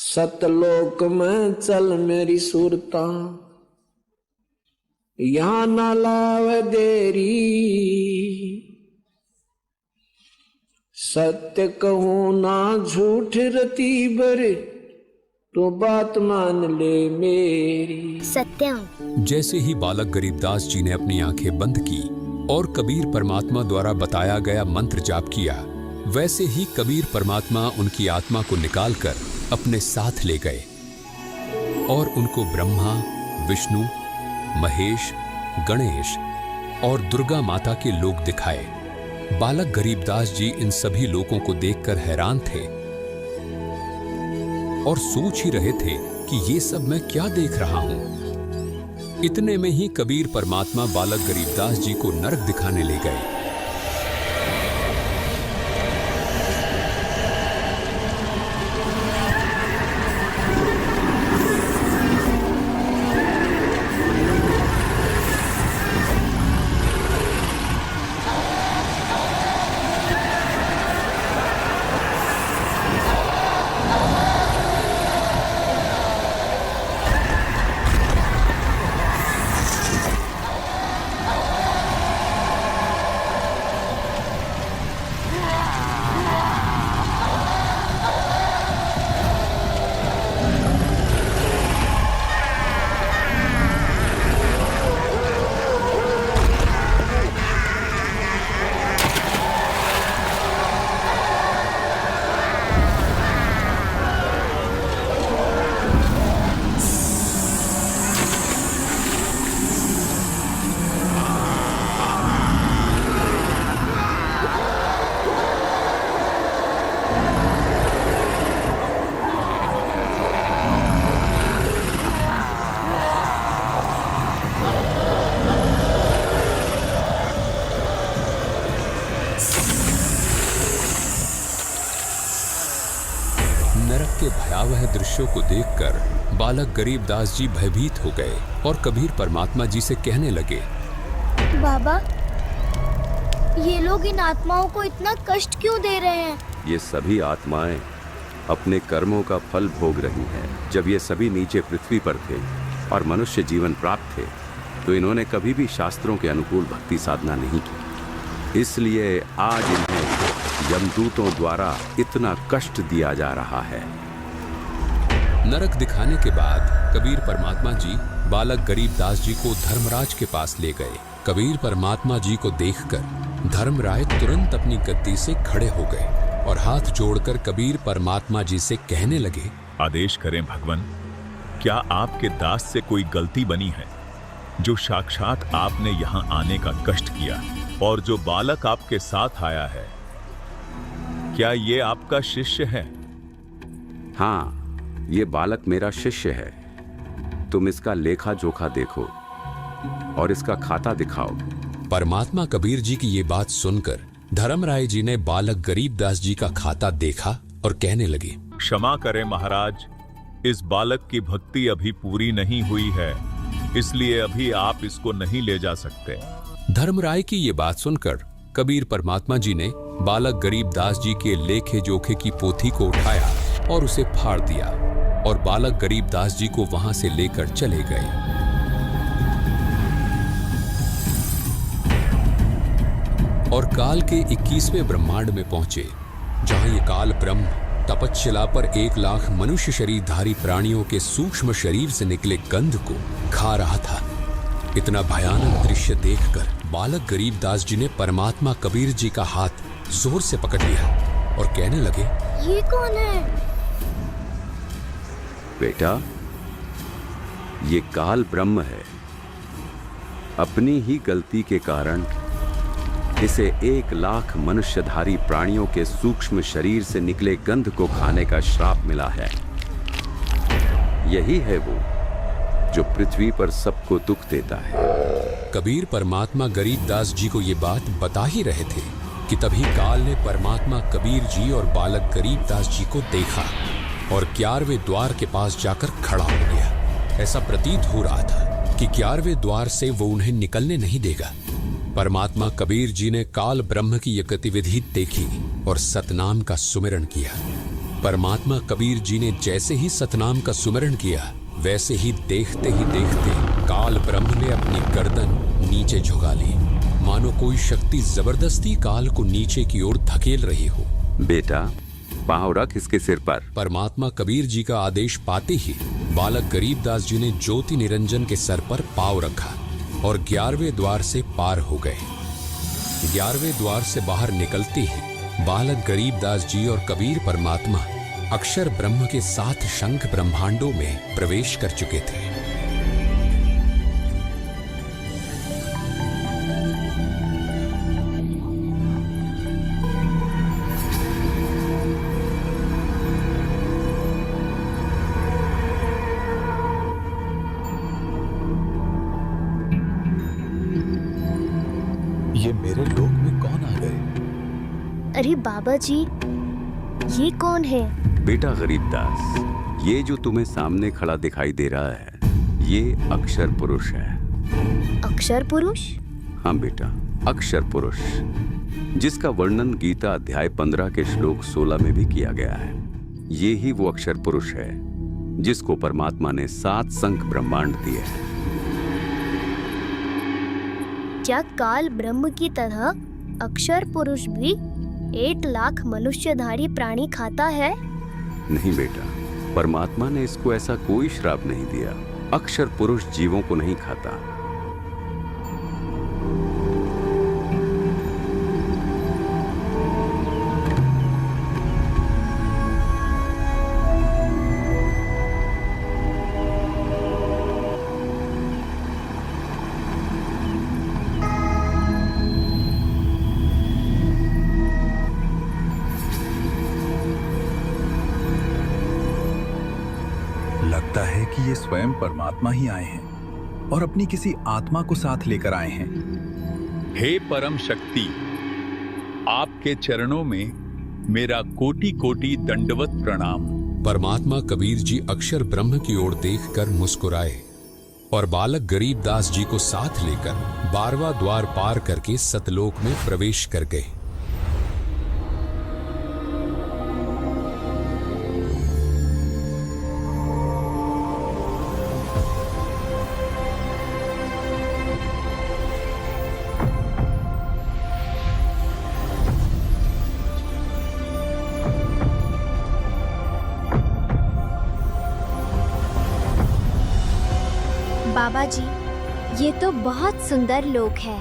सतलोक में चल मेरी सूरता, यहाँ ना लावे देरी। सत्य कहूं ना झूठ रती बर, तो बात मान ले मेरी। सत्यम। जैसे ही बालक गरीबदास जी ने अपनी आंखें बंद की और कबीर परमात्मा द्वारा बताया गया मंत्र जाप किया, वैसे ही कबीर परमात्मा उनकी आत्मा को निकालकर अपने साथ ले गए और उनको ब्रह्मा, विष्णु, महेश, गणेश और दुर्गा माता के लोक दिखाए। बालक गरीबदास जी इन सभी लोगों को देखकर हैरान थे और सोच ही रहे थे कि ये सब मैं क्या देख रहा हूं। इतने में ही कबीर परमात्मा बालक गरीबदास जी को नरक दिखाने ले गए। नरक के भयावह दृश्यों को देखकर बालक गरीबदास जी भयभीत हो गए और कबीर परमात्मा जी से कहने लगे, बाबा, ये लोग इन आत्माओं को इतना कष्ट क्यों दे रहे हैं? ये सभी आत्माएं अपने कर्मों का फल भोग रही हैं। जब ये सभी नीचे पृथ्वी पर थे और मनुष्य जीवन प्राप्त थे, तो इन्होंने कभी भी शास्त्रों के अनुकूल भक्ति साधना नहीं की। इसलिए आज इन्हें यमदूतों द्वारा इतना कष्ट दिया जा रहा है। नरक दिखाने के बाद कबीर परमात्मा जी बालक गरीबदास जी को धर्मराज के पास ले गए। कबीर परमात्मा जी को देखकर धर्मराय तुरंत अपनी गद्दी से खड़े हो गए और हाथ जोड़कर कबीर परमात्मा जी से कहने लगे, आदेश करें भगवान, क्या आपके दास से कोई गलती बनी है जो साक्षात आपने यहाँ आने का कष्ट किया? और जो बालक आपके साथ आया है, क्या ये आपका शिष्य है? हाँ, ये बालक मेरा शिष्य है। तुम इसका लेखा जोखा देखो और इसका खाता दिखाओ। परमात्मा कबीर जी की ये बात सुनकर धर्मराय जी ने बालक गरीबदास जी का खाता देखा और कहने लगे, क्षमा करें महाराज, इस बालक की भक्ति अभी पूरी नहीं हुई है, इसलिए अभी आप इसको नहीं ले जा सकते। धर्मराय की ये बात सुनकर कबीर परमात्मा जी ने बालक गरीबदास जी के लेखे जोखे की पोथी को उठाया और उसे फाड़ दिया और बालक गरीबदास जी को वहां से लेकर चले गए। और काल के 21वें ब्रह्मांड में पहुंचे, जहां ये काल ब्रह्म तपस्या पर 1 लाख मनुष्य शरीरधारी प्राणियों के सूक्ष्म शरीर से निकले गंध को खा रहा था। इतना भयानक दृश्य देखकर बालक गरीबदास जी ने परमात्मा कबीर जी का हाथ जोर से पकड़ लिया और कहने लगे, ये कौन है? बेटा, ये काल ब्रह्म है। अपनी ही गलती के कारण इसे 1 लाख मनुष्यधारी प्राणियों के सूक्ष्म शरीर से निकले गंध को खाने का श्राप मिला है। यही है वो जो पृथ्वी पर सबको दुख देता है। कबीर परमात्मा गरीबदास जी को ये बात बता ही रहे थे कि तभी काल ने परमात्मा कबीर जी और बालक गरीबदास जी को देखा और 11वें द्वार के पास जाकर खड़ा हो गया। ऐसा प्रतीत हो रहा था कि 11वें द्वार से वो उन्हें निकलने नहीं देगा। परमात्मा कबीर जी ने काल ब्रह्म की यह गतिविधि देखी और सतनाम का सुमिरन किया। परमात्मा कबीर जी ने जैसे ही सतनाम का सुमरण किया, वैसे ही देखते काल ब्रह्म ने अपनी गर्दन नीचे झुका ली, मानो कोई शक्ति जबरदस्ती काल को नीचे की ओर धकेल रही हो। बेटा, पाँव रख इसके सिर पर। परमात्मा कबीर जी का आदेश पाते ही बालक गरीबदास जी ने ज्योति निरंजन के सर पर पाँव रखा और 11वें द्वार से पार हो गए। 11वें द्वार से बाहर निकलते ही बालक गरीबदास जी और कबीर परमात्मा अक्षर ब्रह्म के 7 शंख ब्रह्मांडों में प्रवेश कर चुके थे। ये मेरे लोक में कौन आ गए? अरे बाबा जी, ये कौन है? बेटा गरीबदास, ये जो तुम्हें सामने खड़ा दिखाई दे रहा है, ये अक्षर पुरुष है। अक्षर पुरुष? हाँ बेटा, अक्षर पुरुष, जिसका वर्णन गीता अध्याय 15 के श्लोक 16 में भी किया गया है। ये ही वो अक्षर पुरुष है जिसको परमात्मा ने 7 शंख ब्रह्मांड दिए हैं। क्या काल ब्रह्म की तरह अक्षर पुरुष भी 8 लाख मनुष्यधारी प्राणी खाता है? नहीं बेटा, परमात्मा ने इसको ऐसा कोई श्राप नहीं दिया। अक्षर पुरुष जीवों को नहीं खाता। लगता है कि ये स्वयं परमात्मा ही आए हैं और अपनी किसी आत्मा को साथ लेकर आए हैं। हे परम शक्ति, आपके चरणों में मेरा कोटि कोटि दंडवत प्रणाम। परमात्मा कबीर जी अक्षर ब्रह्म की ओर देखकर मुस्कुराए और बालक गरीबदास जी को साथ लेकर 12वां द्वार पार करके सतलोक में प्रवेश कर गए। बाबा जी, ये तो बहुत सुंदर लोक है।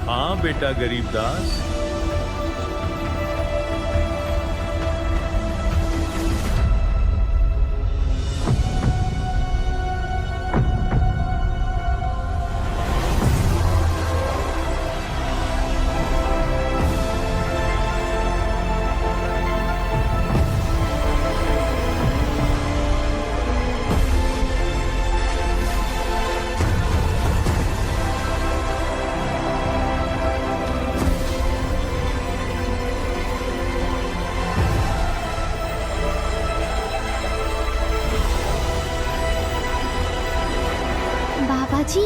हाँ बेटा गरीबदास, बाबा जी,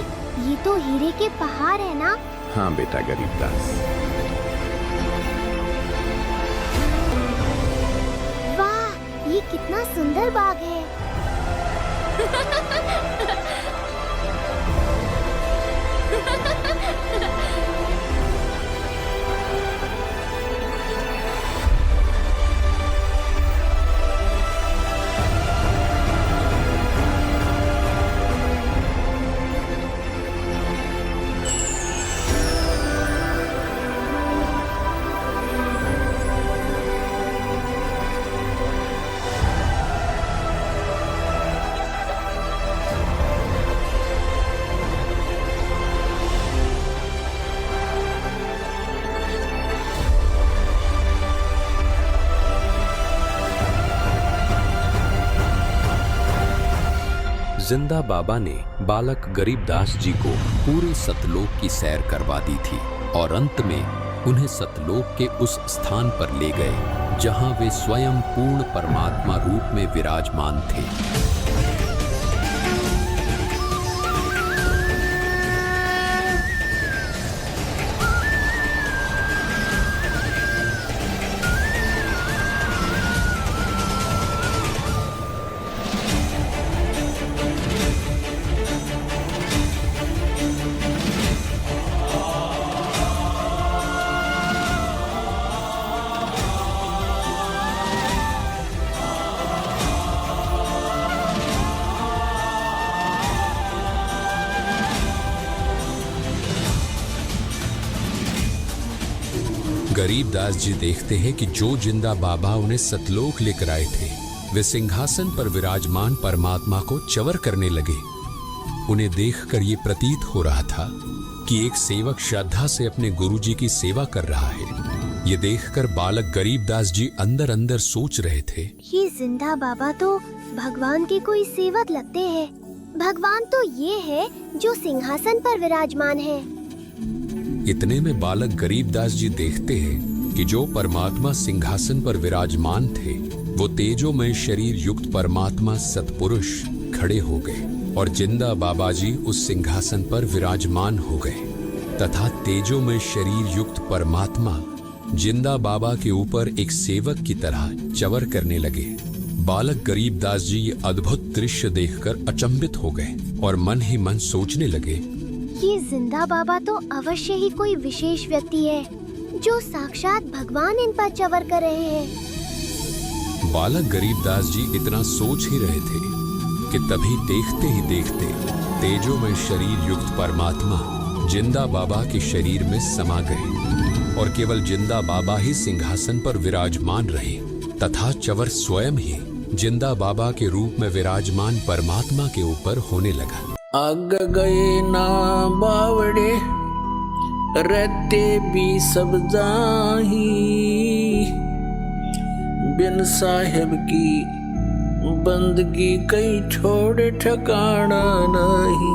ये तो हीरे के पहाड़ है ना? हाँ बेटा गरीबदास। वाह, ये कितना सुंदर बाग है। जिंदा बाबा ने बालक गरीबदास जी को पूरे सतलोक की सैर करवा दी थी और अंत में उन्हें सतलोक के उस स्थान पर ले गए जहां वे स्वयं पूर्ण परमात्मा रूप में विराजमान थे। गरीबदास जी देखते हैं कि जो जिंदा बाबा उन्हें सतलोक लेकर आए थे वे सिंहासन पर विराजमान परमात्मा को च्वर करने लगे। उन्हें देखकर ये प्रतीत हो रहा था कि एक सेवक श्रद्धा से अपने गुरुजी की सेवा कर रहा है। ये देखकर बालक गरीबदास जी अंदर अंदर सोच रहे थे, ये जिंदा बाबा तो भगवान के कोई सेवक लगते हैं। भगवान तो ये है जो सिंहासन पर विराजमान है। इतने में बालक गरीबदास जी देखते हैं कि जो परमात्मा सिंहासन पर विराजमान थे वो तेजोमय शरीर युक्त परमात्मा सतपुरुष खड़े हो गए और जिंदा बाबा जी उस सिंहासन पर विराजमान हो गए तथा तेजोमय शरीर युक्त परमात्मा जिंदा बाबा के ऊपर एक सेवक की तरह च्वर करने लगे। बालक गरीबदास जी ये अद्भुत दृश्य देखकर अचंभित हो गए और मन ही मन सोचने लगे, ये जिंदा बाबा तो अवश्य ही कोई विशेष व्यक्ति है जो साक्षात भगवान इन पर च्वर कर रहे हैं। बालक गरीबदास जी इतना सोच ही रहे थे कि तभी देखते ही देखते तेजोमय शरीर युक्त परमात्मा जिंदा बाबा के शरीर में समा गए और केवल जिंदा बाबा ही सिंहासन पर विराजमान रहे तथा च्वर स्वयं ही जिंदा बाबा के रूप में विराजमान परमात्मा के ऊपर होने लगा। आग गए ना बावड़े रहते भी सब जाही, बिन साहेब की बंदगी कई छोड़ ठिकाना नहीं।